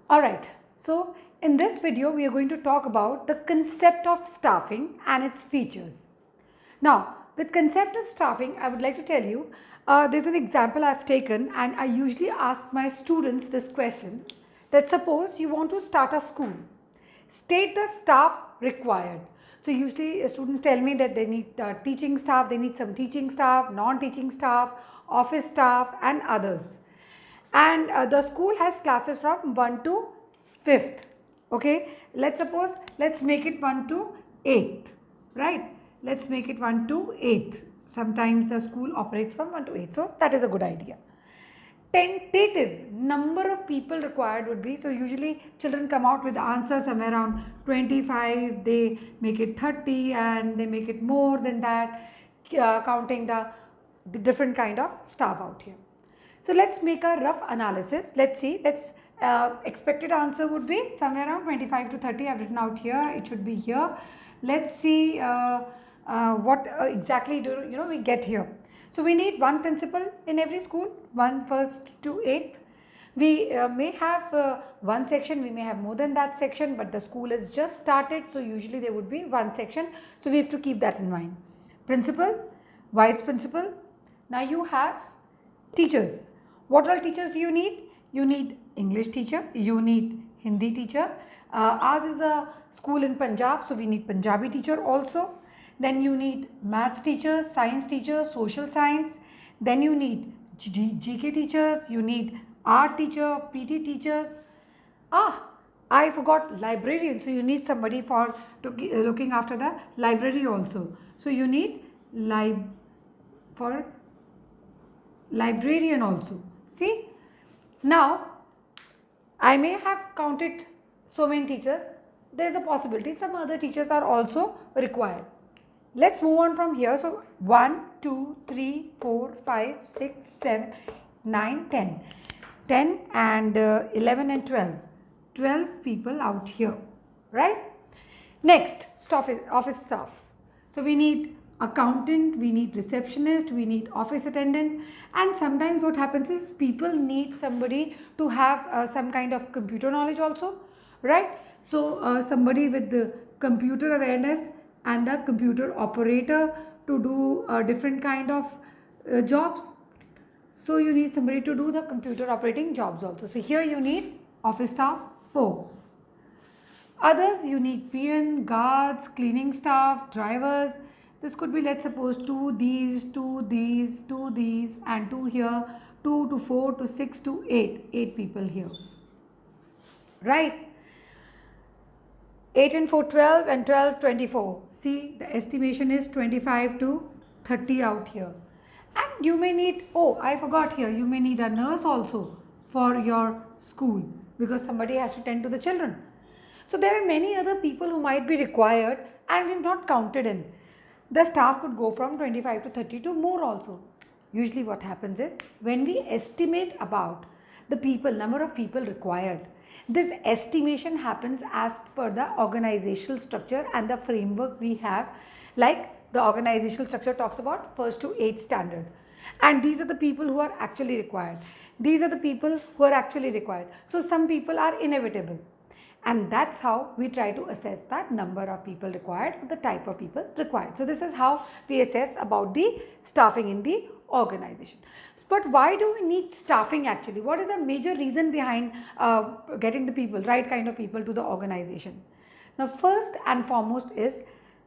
Alright, so in this video we are going to talk about the concept of staffing and its features. Now, with concept of staffing, I would like to tell you, there's an example I've taken, and I usually ask my students this question, that suppose you want to start a school, state the staff required. So usually students tell me that they need teaching staff, they need some teaching staff, non-teaching staff, office staff and others. And the school has classes from 1 to 5th. Okay, let's make it 1 to 8th, right? Let's make it 1 to 8th. Sometimes the school operates from 1 to 8, so that is a good idea. Tentative number of people required would be, so usually children come out with the answer somewhere around 25, they make it 30 and they make it more than that, counting the different kind of staff out here. So let's make a rough analysis. Let's see, expected answer would be somewhere around 25 to 30. I've written out here, it should be here. Let's see what exactly do we get here. So we need one principal in every school, 1st to 8th. We may have one section, we may have more than that section, but the school is just started, so usually there would be one section. So we have to keep that in mind. Principal, vice principal. Now you have teachers. What all teachers do you need? You need English teacher, you need Hindi teacher. Ours is a school in Punjab, so we need Punjabi teacher also. Then you need maths teachers, science teachers, social science. Then you need GK teachers, you need art teacher, PT teachers. I forgot librarian. So you need somebody for looking after the library also. So you need librarian also. See, now I may have counted so many teachers. There is a possibility some other teachers are also required. Let's move on from here. So 1, 2, 3, 4, 5, 6, 7, 9, 10. 10 and 11 and 12. 12 people out here, right? Next, office staff. So we need accountant, we need receptionist, we need office attendant, and sometimes what happens is people need somebody to have some kind of computer knowledge also, right? So somebody with the computer awareness and the computer operator to do different kind of jobs. So you need somebody to do the computer operating jobs also. So here you need office staff 4. Others, you need PN, guards, cleaning staff, drivers. This could be, let's suppose, 2 these, 2 these, 2 these and 2 here, 2 to 4 to 6 to 8. 8 people here, right? 8 and 4, 12 and 12, 24. See, the estimation is 25 to 30 out here. And you may need, oh, I forgot here, you may need a nurse also for your school because somebody has to tend to the children. So there are many other people who might be required and we've not counted in. The staff could go from 25 to 30 to more also. Usually what happens is when we estimate about the people, number of people required, this estimation happens as per the organizational structure and the framework we have, like the organizational structure talks about 1st to 8th standard. And these are the people who are actually required. These are the people who are actually required. So some people are inevitable. And that's how we try to assess that number of people required or the type of people required. So this is how we assess about the staffing in the organization. But why do we need staffing actually? What is the major reason behind getting the people, right kind of people to the organization? Now first and foremost is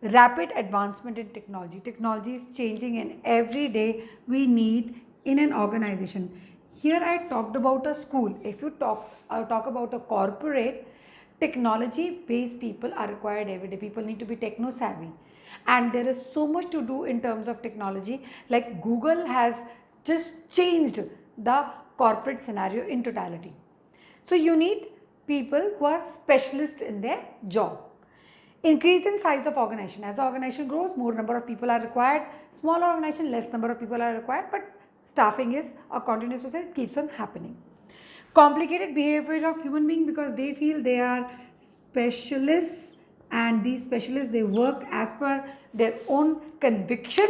rapid advancement in technology. Technology is changing and every day we need in an organization. Here I talked about a school. If you talk about a corporate, technology based people are required every day. People need to be techno savvy and there is so much to do in terms of technology. Like Google has just changed the corporate scenario in totality. So you need people who are specialists in their job. Increase in size of organization. As the organization grows, more number of people are required. Smaller organization, less number of people are required, but staffing is a continuous process, it keeps on happening. Complicated behavior of human being because they feel they are specialists and these specialists, they work as per their own conviction.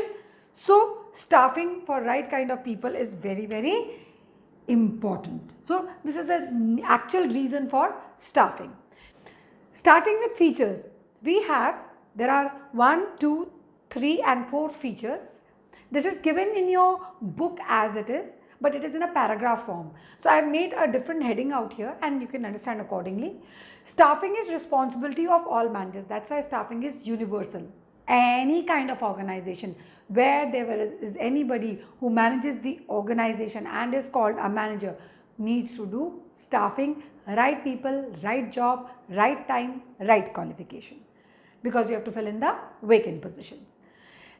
So staffing for right kind of people is very, very important. So this is the actual reason for staffing. Starting with features, there are 1, 2, 3 and 4 features. This is given in your book as it is, but it is in a paragraph form. So I have made a different heading out here and you can understand accordingly. Staffing is responsibility of all managers. That's why staffing is universal. Any kind of organization where there is anybody who manages the organization and is called a manager needs to do staffing, right people, right job, right time, right qualification, because you have to fill in the vacant positions.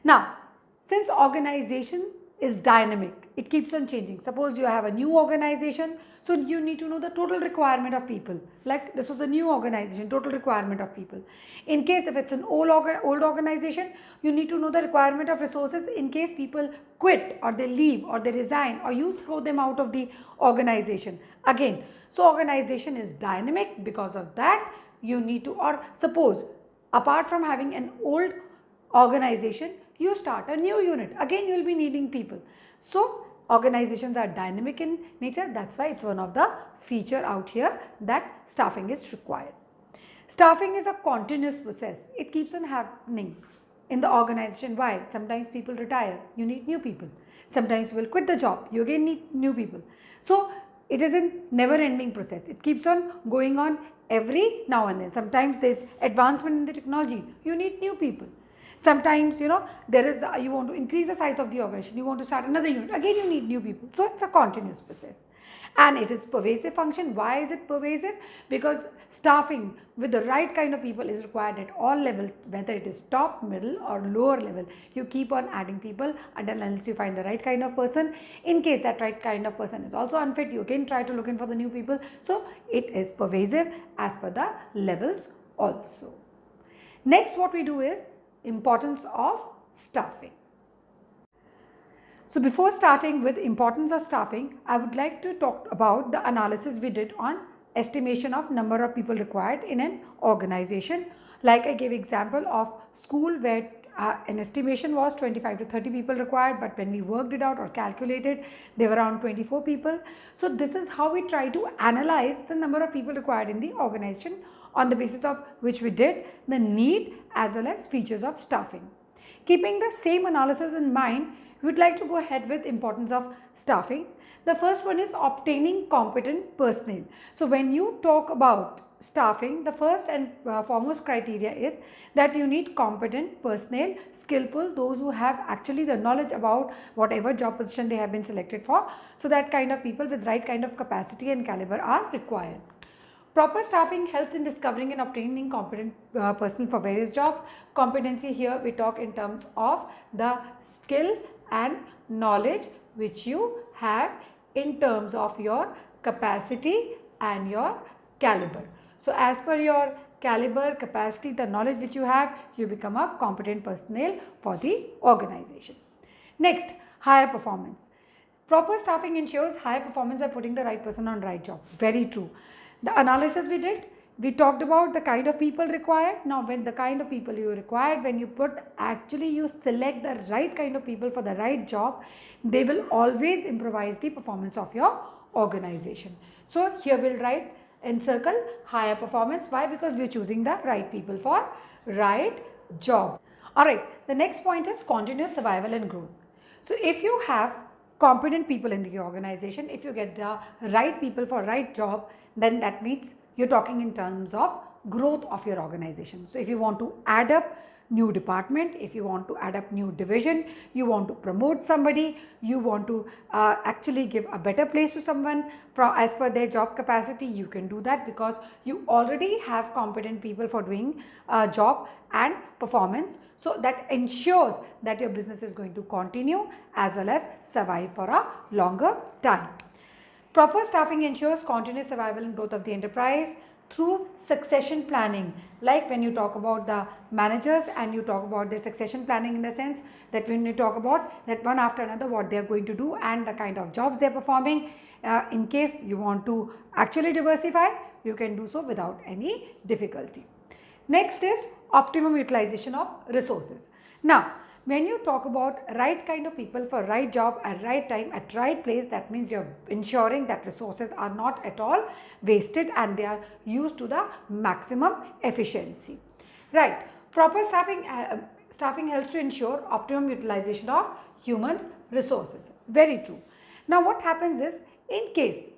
Now, since organization is dynamic, it keeps on changing. Suppose you have a new organization, so you need to know the total requirement of people. Like this was a new organization, total requirement of people. In case if it's an old organization, you need to know the requirement of resources in case people quit or they leave or they resign or you throw them out of the organization. Again, so organization is dynamic. Because of that, you need to, or suppose apart from having an old organization, you start a new unit, again you will be needing people. So organizations are dynamic in nature. That's why it's one of the feature out here that staffing is required. Staffing is a continuous process. It keeps on happening in the organization. Why? Sometimes people retire, you need new people. Sometimes you will quit the job, you again need new people. So it is a never ending process. It keeps on going on every now and then. Sometimes there is advancement in the technology, you need new people. Sometimes you want to increase the size of the organization, you want to start another unit, again you need new people. So it's a continuous process and it is pervasive function. Why is it pervasive? Because staffing with the right kind of people is required at all levels, whether it is top, middle or lower level. You keep on adding people unless you find the right kind of person. In case that right kind of person is also unfit, you again try to look in for the new people. So it is pervasive as per the levels also. Next, what we do is importance of staffing. So before starting with importance of staffing, I would like to talk about the analysis we did on estimation of number of people required in an organization. Like I gave example of school where an estimation was 25 to 30 people required, but when we worked it out or calculated, they were around 24 people. So this is how we try to analyze the number of people required in the organization, on the basis of which we did the need as well as features of staffing. Keeping the same analysis in mind, we would like to go ahead with importance of staffing. The first one is obtaining competent personnel. So when you talk about staffing, the first and foremost criteria is that you need competent personnel, skillful, those who have actually the knowledge about whatever job position they have been selected for. So that kind of people with right kind of capacity and caliber are required. Proper staffing helps in discovering and obtaining competent personnel for various jobs. Competency here we talk in terms of the skill and knowledge which you have in terms of your capacity and your caliber. So as per your caliber, capacity, the knowledge which you have, you become a competent personnel for the organization. Next, higher performance. Proper staffing ensures higher performance by putting the right person on right job. Very true. The analysis we did, we talked about the kind of people required. Now when the kind of people you required, when you you select the right kind of people for the right job, they will always improvise the performance of your organization. So here we'll write in circle higher performance. Why? Because we're choosing the right people for right job. Alright, the next point is continuous survival and growth. So if you have competent people in the organization, if you get the right people for right job, then that means you're talking in terms of growth of your organization. So if you want to add up new department, if you want to add up new division, you want to promote somebody, you want to actually give a better place to someone as per their job capacity, you can do that because you already have competent people for doing job and performance. So that ensures that your business is going to continue as well as survive for a longer time. Proper staffing ensures continuous survival and growth of the enterprise through succession planning. Like when you talk about the managers and you talk about the succession planning, in the sense that when you talk about that one after another what they are going to do and the kind of jobs they are performing, in case you want to actually diversify, you can do so without any difficulty. Next is optimum utilization of resources. Now When you talk about right kind of people for right job at right time at right place, that means you're ensuring that resources are not at all wasted and they are used to the maximum efficiency. Right. Proper staffing helps to ensure optimum utilization of human resources. Very true. Now what happens is, in case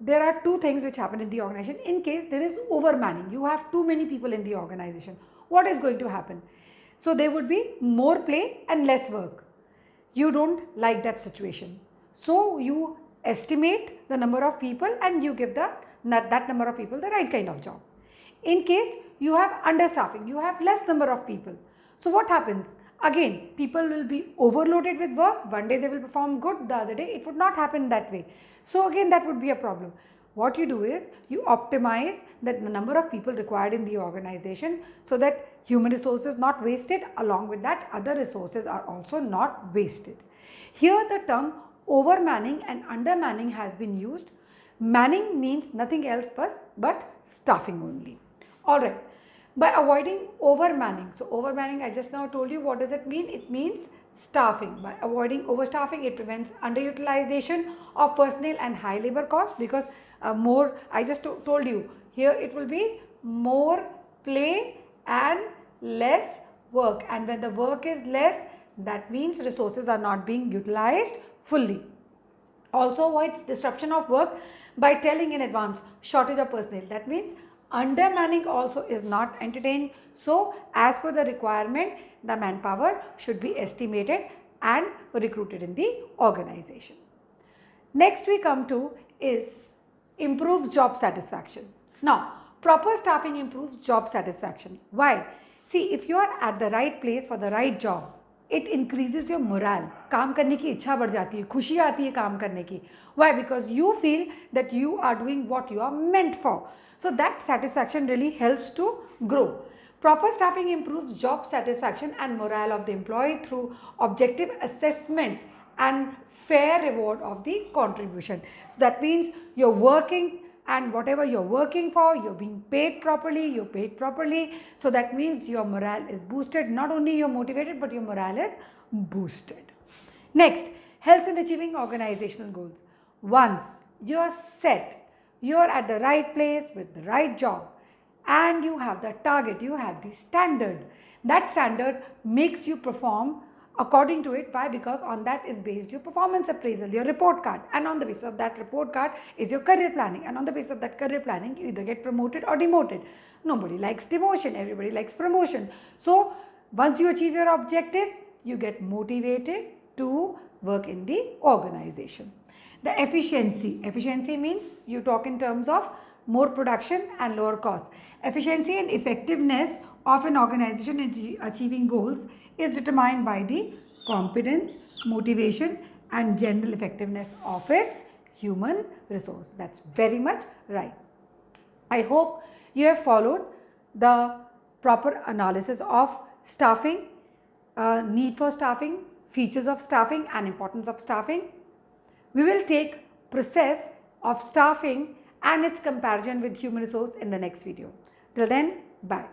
there are two things which happen in the organization. In case there is overmanning, you have too many people in the organization, what is going to happen? So there would be more play and less work. You don't like that situation. So you estimate the number of people and you give that number of people the right kind of job. In case you have understaffing, you have less number of people. So what happens? Again, people will be overloaded with work. One day they will perform good, the other day it would not happen that way. So again, that would be a problem. What you do is you optimize the number of people required in the organization so that human resources not wasted, along with that other resources are also not wasted. Here the term overmanning and undermanning has been used. Manning means nothing else but staffing only. Alright. By avoiding overmanning. So overmanning, I just now told you what does it mean. It means staffing. By avoiding overstaffing, it prevents underutilization of personnel and high labor costs, because more, I just told you, here it will be more play and less work, and when the work is less, that means resources are not being utilized fully. Also avoids disruption of work by telling in advance shortage of personnel. That means undermanning also is not entertained. So as per the requirement, the manpower should be estimated and recruited in the organization. Next we come to is improves job satisfaction. Now proper staffing improves job satisfaction. Why? See, if you are at the right place for the right job, it increases your morale. काम करने की इच्छा बढ़ जाती है, खुशी आती है काम करने की. Why? Because you feel that you are doing what you are meant for. So that satisfaction really helps to grow. Proper staffing improves job satisfaction and morale of the employee through objective assessment and fair reward of the contribution. So that means you're working, and whatever you're working for, you're being paid properly, you're paid properly. So that means your morale is boosted. Not only you're motivated, but your morale is boosted. Next, helps in achieving organizational goals. Once you're set, you're at the right place with the right job, and you have the target, you have the standard. That standard makes you perform according to it. Why? Because on that is based your performance appraisal, your report card, and on the basis of that report card is your career planning, and on the basis of that career planning you either get promoted or demoted. Nobody likes demotion, everybody likes promotion. So once you achieve your objectives, you get motivated to work in the organization. The efficiency means you talk in terms of more production and lower cost. Efficiency and effectiveness of an organization in achieving goals is determined by the competence, motivation and general effectiveness of its human resource. That's very much right. I hope you have followed the proper analysis of staffing, need for staffing, features of staffing and importance of staffing. We will take process of staffing and its comparison with human resource in the next video. Till then, bye.